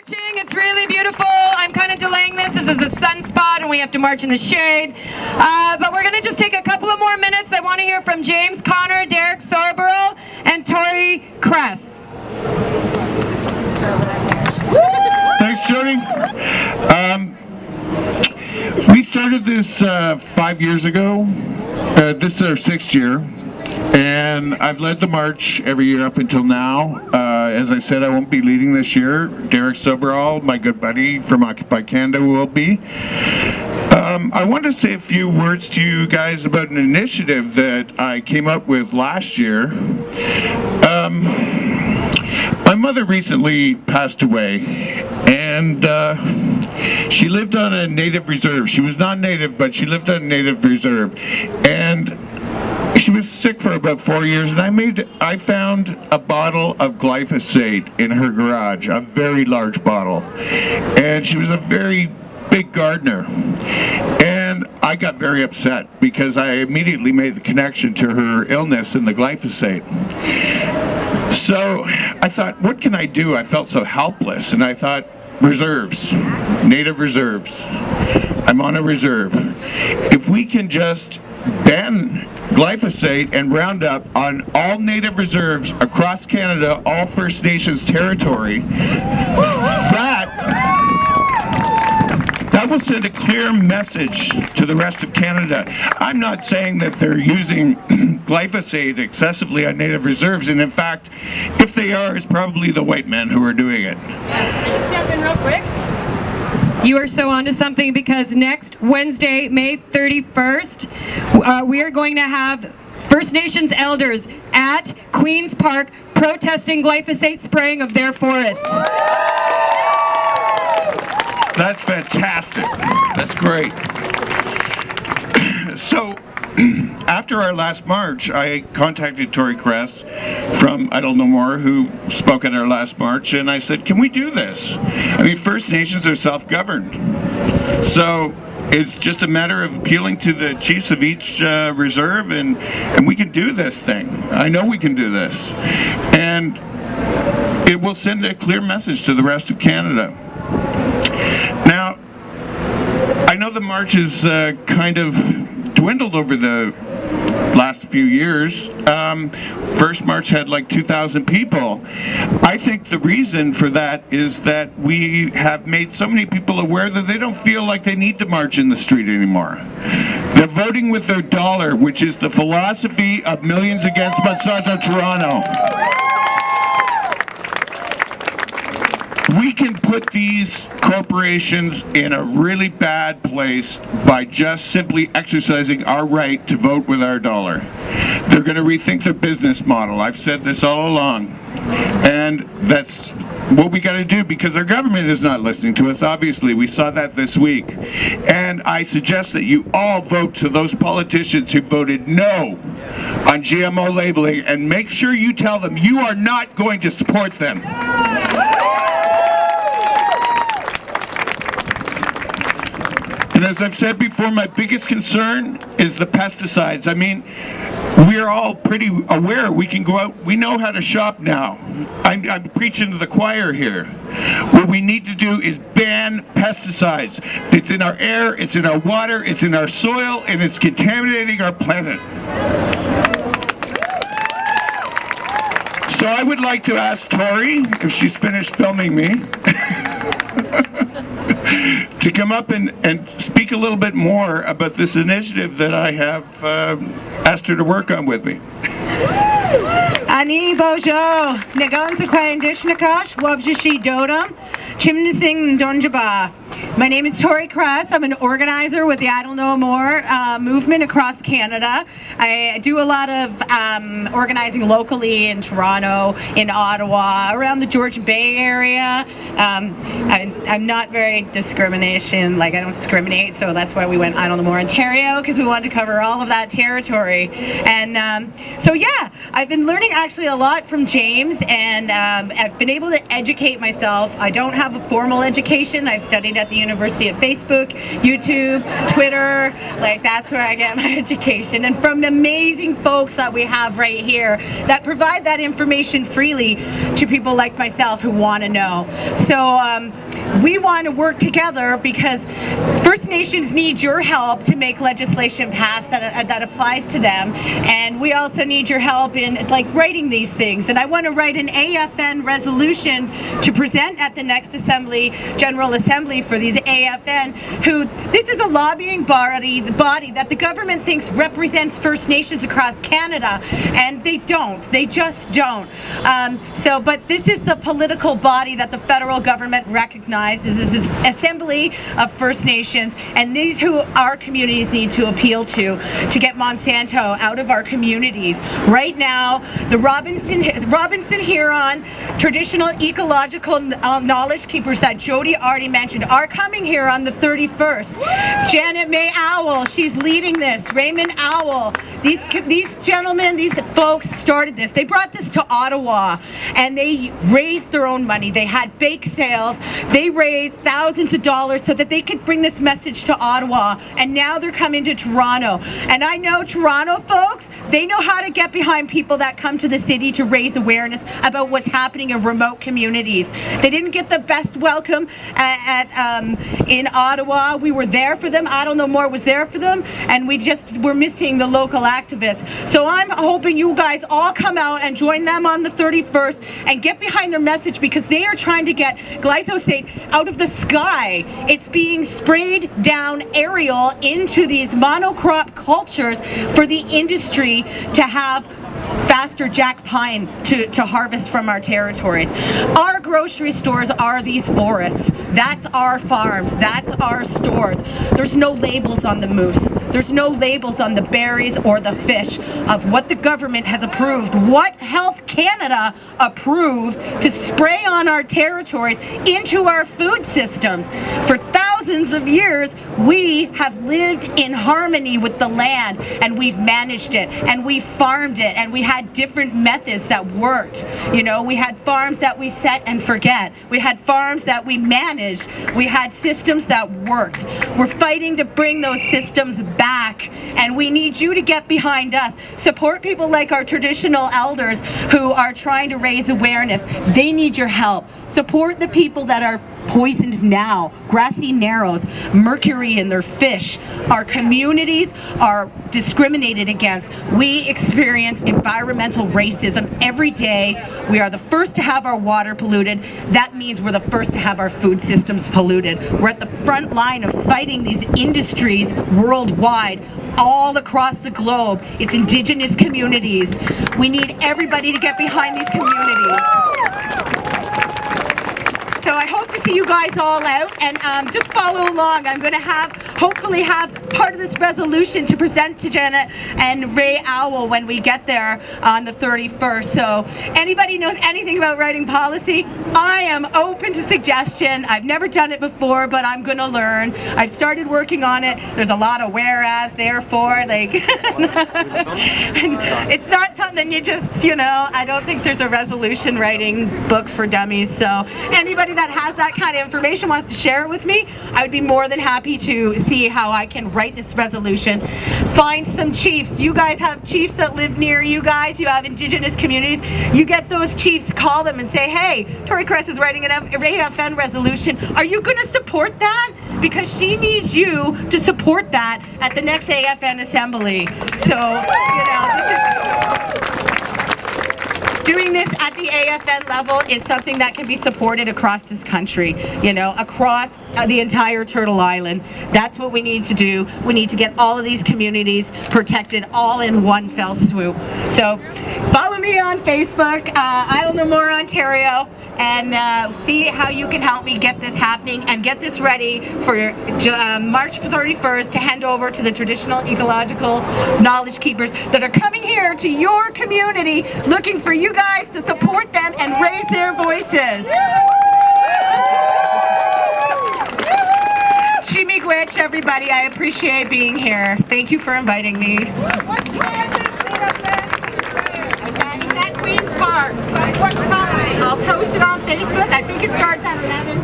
marching. It's really beautiful. I'm kind of delaying this. This is the sunspot, and we have to march in the shade. But we're going to just take a couple of more minutes. I want to hear from James Connor, Derek Sorborell, and Tori Cress. Thanks, Jody. We started this 5 years ago. This is our 6th year. And I've led the march every year up until now. As I said, I won't be leading this year. Derek Sorborell, my good buddy from Occupy Canada, will be. I want to say a few words to you guys about an initiative that I came up with last year. My mother recently passed away, and she lived on a native reserve. She was not native, but she lived on a native reserve. And she was sick for about 4 years, and I found a bottle of glyphosate in her garage, a very large bottle. And she was a very big gardener. And I got very upset because I immediately made the connection to her illness and the glyphosate. So I thought, what can I do? I felt so helpless, and I thought, reserves, native reserves. I'm on a reserve. If we can just ban glyphosate and Roundup on all native reserves across Canada, all First Nations territory, that will send a clear message to the rest of Canada. I'm not saying that they're using glyphosate excessively on native reserves, and in fact, if they are, it's probably the white men who are doing it. Can I just jump in real quick? You are so onto something, because next Wednesday, May 31st, we are going to have First Nations elders at Queen's Park protesting glyphosate spraying of their forests. That's fantastic. That's great. So, after our last march, I contacted Tori Cress from Idle No More, who spoke at our last march, and I said, can we do this? I mean, First Nations are self-governed. So it's just a matter of appealing to the chiefs of each reserve, and we can do this thing. I know we can do this. And it will send a clear message to the rest of Canada. Now, I know the march has kind of dwindled over the last few years. First march had like 2,000 people. I think the reason for that is that we have made so many people aware that they don't feel like they need to march in the street anymore. They're voting with their dollar, which is the philosophy of Millions Against Monsanto Toronto. We can put these corporations in a really bad place by just simply exercising our right to vote with our dollar. They're going to rethink their business model. I've said this all along. And that's what we got to do, because our government is not listening to us, obviously. We saw that this week. And I suggest that you all vote to those politicians who voted no on GMO labeling, and make sure you tell them you are not going to support them. And as I've said before, my biggest concern is the pesticides. I mean, we're all pretty aware. We can go out. We know how to shop now. I'm preaching to the choir here. What we need to do is ban pesticides. It's in our air, it's in our water, it's in our soil, and it's contaminating our planet. So I would like to ask Tori, if she's finished filming me, to come up and speak a little bit more about this initiative that I have asked her to work on with me. Ani bojo, naganza kwandishnakash, wabjishi dodam, chimnising donjaba. My name is Tori Cress. I'm an organizer with the Idle No More movement across Canada. I do a lot of organizing locally in Toronto, in Ottawa, around the Georgian Bay area. I'm not very discrimination, like I don't discriminate, so that's why we went Idle No More Ontario, because we wanted to cover all of that territory. And so yeah, I've been learning actually a lot from James, and I've been able to educate myself. I don't have a formal education. I've studied at the University of Facebook, YouTube, Twitter. Like, that's where I get my education. And from the amazing folks that we have right here that provide that information freely to people like myself who want to know. So we want to work together because First Nations need your help to make legislation pass that applies to them, and we also need your help in like writing these things. And I want to write an AFN resolution to present at the next General Assembly for these AFN, who this is a lobbying body that the government thinks represents First Nations across Canada, and they don't. They just don't. But this is the political body that the federal government recognizes as the Assembly of First Nations, and these who our communities need to appeal to get Monsanto out of our communities. Right now, the Robinson Huron traditional ecological knowledge keepers that Jody already mentioned are coming here on the 31st. Janet May Owl, she's leading this. Raymond Owl. These gentlemen, these folks started this. They brought this to Ottawa and they raised their own money. They had bake sales. They raised thousands of dollars so that they could bring this message to Ottawa, and now they're coming to Toronto. And I know Toronto folks, they know how to get behind people that come to the city to raise awareness about what's happening in remote communities. They didn't get the best welcome in Ottawa. We were there for them. I Don't Know More was there for them, and we're missing the local activists. So I'm hoping you guys all come out and join them on the 31st and get behind their message, because they are trying to get glyphosate out of the sky. It's being sprayed down aerial into these monocrop cultures for the industry to have faster jack pine to harvest from our territories. Our grocery stores are these forests. That's our farms. That's our stores. There's no labels on the moose. There's no labels on the berries or the fish of what the government has approved, what Health Canada approved to spray on our territories into our food systems. For thousands of years, we have lived in harmony with the land, and we've managed it, and we farmed it, and we had different methods that worked. You know, we had farms that we set and forget. We had farms that we managed. We had systems that worked. We're fighting to bring those systems back, and we need you to get behind us. Support people like our traditional elders who are trying to raise awareness. They need your help. Support the people that are poisoned now, grassy narrows, mercury in their fish. Our communities are discriminated against. We experience environmental racism every day. We are the first to have our water polluted. That means we're the first to have our food systems polluted. We're at the front line of fighting these industries worldwide, all across the globe. It's Indigenous communities. We need everybody to get behind these communities. So I hope to see you guys all out, and just follow along. I'm going to hopefully have part of this resolution to present to Janet and Ray Owl when we get there on the 31st. So anybody knows anything about writing policy, I am open to suggestion. I've never done it before, but I'm going to learn. I've started working on it. There's a lot of whereas, therefore, like, it's not something you just, I don't think there's a resolution writing book for dummies. So anybody that has that kind of information wants to share it with me, I would be more than happy to see how I can write this resolution. Find some chiefs. You guys have chiefs that live near you guys. You have Indigenous communities. You get those chiefs, call them and say, hey, Tori Cress is writing an AFN resolution. Are you going to support that? Because she needs you to support that at the next AFN assembly. So, doing this at the AFN level is something that can be supported across this country, across the entire Turtle Island. That's what we need to do. We need to get all of these communities protected all in one fell swoop. So follow me on Facebook, I Don't Know More Ontario, and see how you can help me get this happening and get this ready for March 31st to hand over to the traditional ecological knowledge keepers that are coming here to your community, looking for you guys to support them and raise their voices. Shimigwich, everybody, I appreciate being here. Thank you for inviting me. What time is it? It's at Queen's Park. What time? I'll post it on Facebook. I think it starts at 11.